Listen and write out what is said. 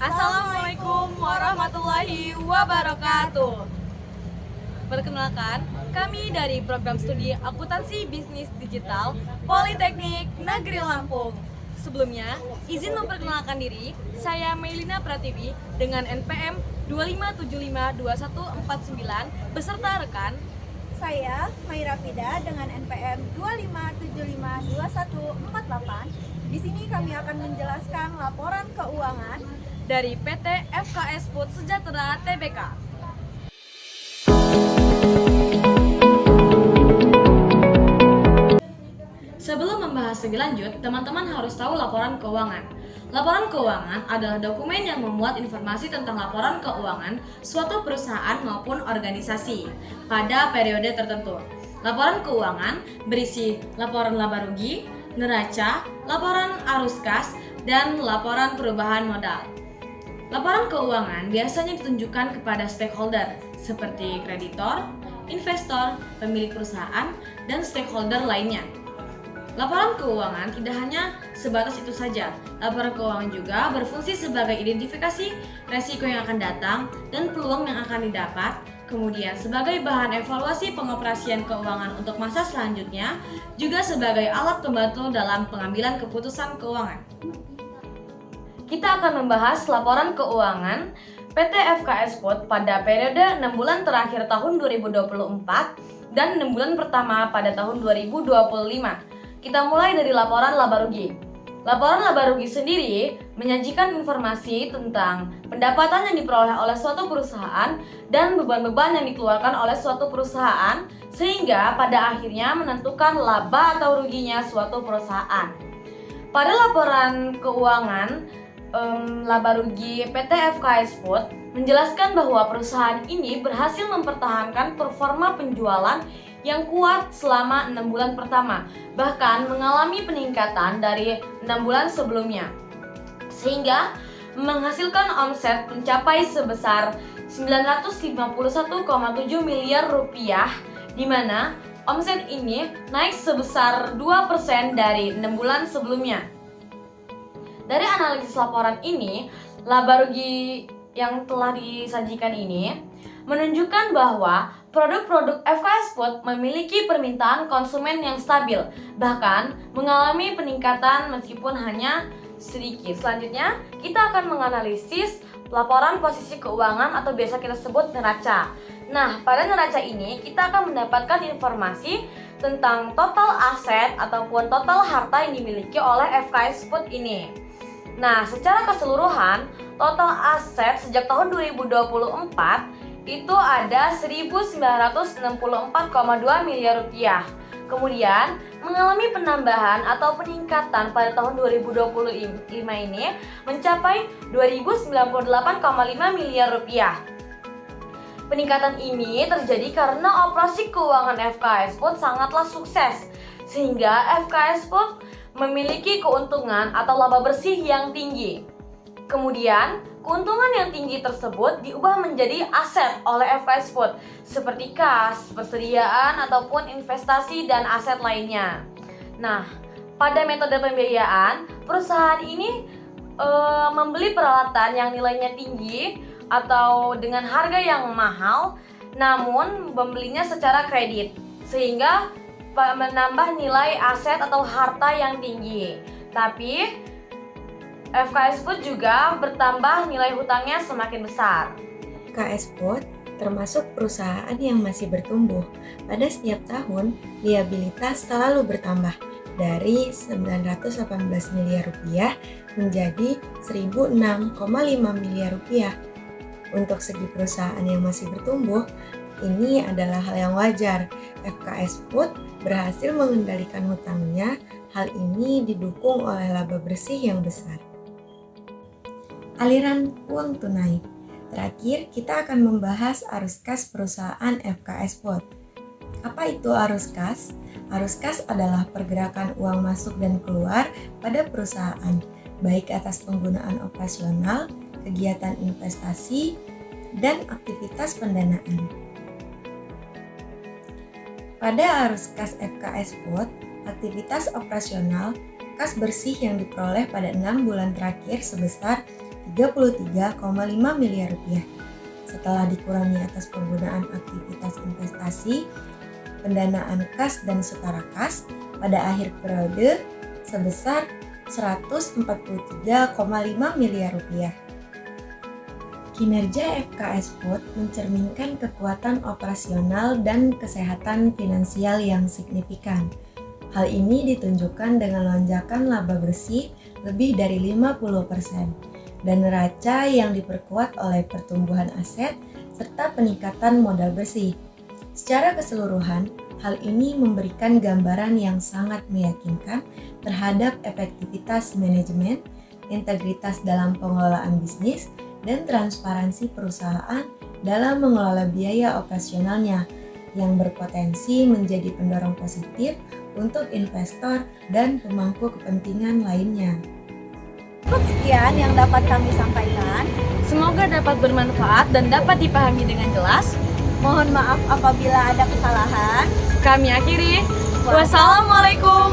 Assalamualaikum warahmatullahi wabarakatuh. Perkenalkan, kami dari program studi Akuntansi Bisnis Digital Politeknik Negeri Lampung. Sebelumnya, izin memperkenalkan diri, saya Meilina Pratiwi dengan NPM 25752149 beserta rekan. Saya Maira Fida dengan NPM 25752148. Di sini kami akan menjelaskan laporan keuangan Dari PT FKS Food Sejahtera Tbk. Sebelum membahas lebih lanjut, teman-teman harus tahu laporan keuangan. Laporan keuangan adalah dokumen yang memuat informasi tentang laporan keuangan suatu perusahaan maupun organisasi pada periode tertentu. Laporan keuangan berisi laporan laba rugi, neraca, laporan arus kas, dan laporan perubahan modal. Laporan keuangan biasanya ditunjukkan kepada stakeholder seperti kreditor, investor, pemilik perusahaan, dan stakeholder lainnya. Laporan keuangan tidak hanya sebatas itu saja. Laporan keuangan juga berfungsi sebagai identifikasi resiko yang akan datang dan peluang yang akan didapat, kemudian sebagai bahan evaluasi pengoperasian keuangan untuk masa selanjutnya, juga sebagai alat pembantu dalam pengambilan keputusan keuangan. Kita akan membahas laporan keuangan PT FKS Food pada periode 6 bulan terakhir tahun 2024 dan 6 bulan pertama pada tahun 2025. Kita mulai dari laporan laba rugi. Laporan laba rugi sendiri menyajikan informasi tentang pendapatan yang diperoleh oleh suatu perusahaan dan beban-beban yang dikeluarkan oleh suatu perusahaan sehingga pada akhirnya menentukan laba atau ruginya suatu perusahaan. Pada laporan keuangan laba rugi PT FKS Food menjelaskan bahwa perusahaan ini berhasil mempertahankan performa penjualan yang kuat selama 6 bulan pertama, bahkan mengalami peningkatan dari 6 bulan sebelumnya, sehingga menghasilkan omset mencapai sebesar 951,7 miliar rupiah, di mana omset ini naik sebesar 2% dari 6 bulan sebelumnya. Dari analisis laporan ini, laba rugi yang telah disajikan ini menunjukkan bahwa produk-produk FKS Food memiliki permintaan konsumen yang stabil, bahkan mengalami peningkatan meskipun hanya sedikit. Selanjutnya, kita akan menganalisis laporan posisi keuangan atau biasa kita sebut neraca. Nah, pada neraca ini kita akan mendapatkan informasi tentang total aset ataupun total harta yang dimiliki oleh FKS Food ini. Nah, secara keseluruhan, total aset sejak tahun 2024 itu ada 1.964,2 miliar rupiah. Kemudian, mengalami penambahan atau peningkatan pada tahun 2025 ini mencapai 2.098,5 miliar rupiah. Peningkatan ini terjadi karena operasi keuangan FKS Food sangatlah sukses, sehingga FKS Food memiliki keuntungan atau laba bersih yang tinggi. Kemudian, keuntungan yang tinggi tersebut diubah menjadi aset oleh FKS Food seperti kas, persediaan ataupun investasi dan aset lainnya. Nah, pada metode pembiayaan, perusahaan ini membeli peralatan yang nilainya tinggi atau dengan harga yang mahal, namun membelinya secara kredit sehingga menambah nilai aset atau harta yang tinggi. Tapi FKS Food juga bertambah nilai hutangnya semakin besar. FKS Food termasuk perusahaan yang masih bertumbuh. Pada setiap tahun, liabilitas selalu bertambah dari 918 miliar rupiah menjadi 1.006,5 miliar rupiah. Untuk segi perusahaan yang masih bertumbuh, ini adalah hal yang wajar. FKS Food berhasil mengendalikan hutangnya. Hal ini didukung oleh laba bersih yang besar. Aliran uang tunai. Terakhir, kita akan membahas arus kas perusahaan FKS Food. Apa itu arus kas? Arus kas adalah pergerakan uang masuk dan keluar pada perusahaan, baik atas penggunaan operasional, kegiatan investasi, dan aktivitas pendanaan. Pada arus kas FKS Food, aktivitas operasional kas bersih yang diperoleh pada 6 bulan terakhir sebesar 33,5 miliar rupiah. Setelah dikurangi atas penggunaan aktivitas investasi, pendanaan kas dan setara kas pada akhir periode sebesar 143,5 miliar rupiah. Kinerja FKS Food mencerminkan kekuatan operasional dan kesehatan finansial yang signifikan. Hal ini ditunjukkan dengan lonjakan laba bersih lebih dari 50% dan neraca yang diperkuat oleh pertumbuhan aset serta peningkatan modal bersih. Secara keseluruhan, hal ini memberikan gambaran yang sangat meyakinkan terhadap efektivitas manajemen, integritas dalam pengelolaan bisnis, dan transparansi perusahaan dalam mengelola biaya operasionalnya yang berpotensi menjadi pendorong positif untuk investor dan pemangku kepentingan lainnya. Cukup sekian yang dapat kami sampaikan. Semoga dapat bermanfaat dan dapat dipahami dengan jelas. Mohon maaf apabila ada kesalahan. Kami akhiri. Wassalamualaikum